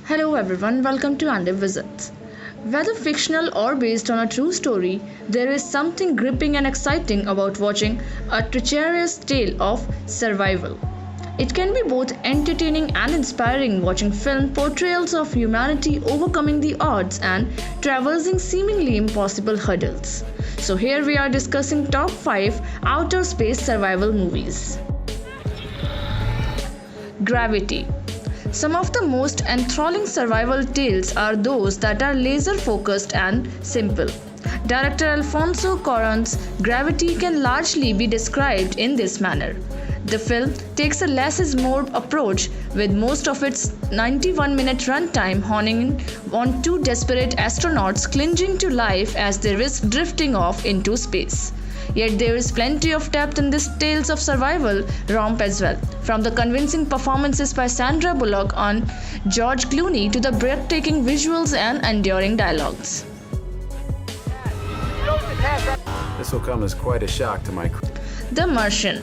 Hello everyone, welcome to Andy Visits. Whether fictional or based on a true story, there is something gripping and exciting about watching a treacherous tale of survival. It can be both entertaining and inspiring watching film portrayals of humanity overcoming the odds and traversing seemingly impossible hurdles. So here we are discussing top 5 outer space survival movies. Gravity. Some of the most enthralling survival tales are those that are laser focused and simple. Director Alfonso Cuarón's Gravity can largely be described in this manner. The film takes a less is more approach, with most of its 91-minute runtime honing in on two desperate astronauts clinging to life as they risk drifting off into space. Yet there is plenty of depth in this tales of survival romp as well, from the convincing performances by Sandra Bullock and George Clooney to the breathtaking visuals and enduring dialogues. This will come as quite a shock to my The Martian.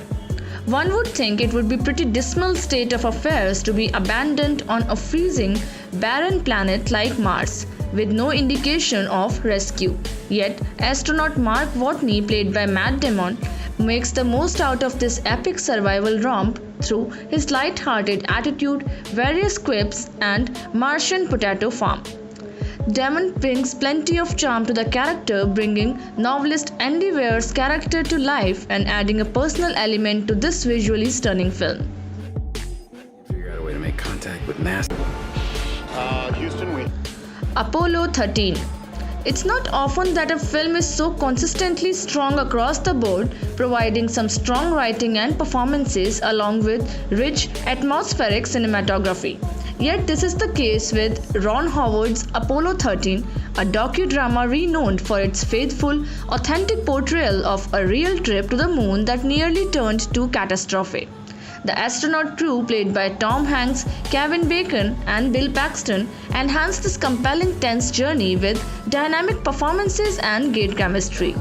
One would think it would be pretty dismal state of affairs to be abandoned on a freezing, barren planet like Mars, with no indication of rescue. Yet, astronaut Mark Watney, played by Matt Damon, makes the most out of this epic survival romp through his light-hearted attitude, various quips, and Martian potato farm. Damon brings plenty of charm to the character, bringing novelist Andy Weir's character to life and adding a personal element to this visually stunning film. Figure out a way to make contact with NASA. Apollo 13. It's not often that a film is so consistently strong across the board, providing some strong writing and performances along with rich atmospheric cinematography. Yet this is the case with Ron Howard's Apollo 13, a docudrama renowned for its faithful, authentic portrayal of a real trip to the moon that nearly turned to catastrophe. The astronaut crew, played by Tom Hanks, Kevin Bacon, and Bill Paxton, enhance this compelling tense journey with dynamic performances and great chemistry.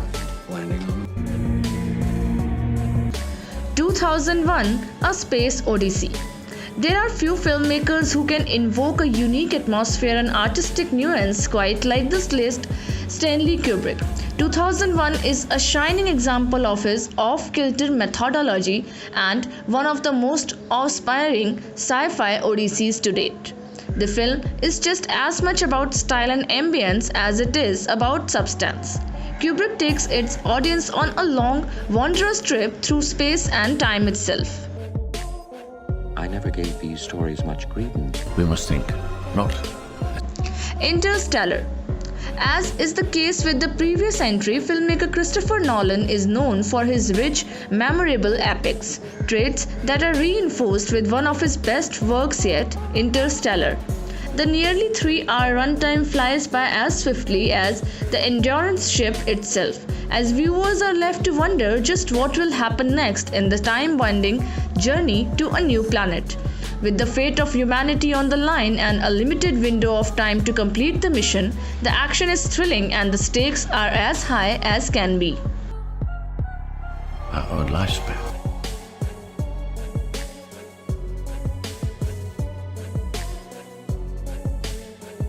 2001: A Space Odyssey. There are few filmmakers who can invoke a unique atmosphere and artistic nuance quite like this list. Stanley Kubrick. 2001 is a shining example of his off-kilter methodology and one of the most awe-inspiring sci-fi odysseys to date. The film is just as much about style and ambience as it is about substance. Kubrick takes its audience on a long, wondrous trip through space and time itself. I never gave these stories much credence. We must think, not. Interstellar. As is the case with the previous entry, filmmaker Christopher Nolan is known for his rich, memorable epics, traits that are reinforced with one of his best works yet, Interstellar. The nearly 3-hour runtime flies by as swiftly as the Endurance ship itself, as viewers are left to wonder just what will happen next in the time-winding journey to a new planet. With the fate of humanity on the line and a limited window of time to complete the mission, the action is thrilling and the stakes are as high as can be. Our own lifespan.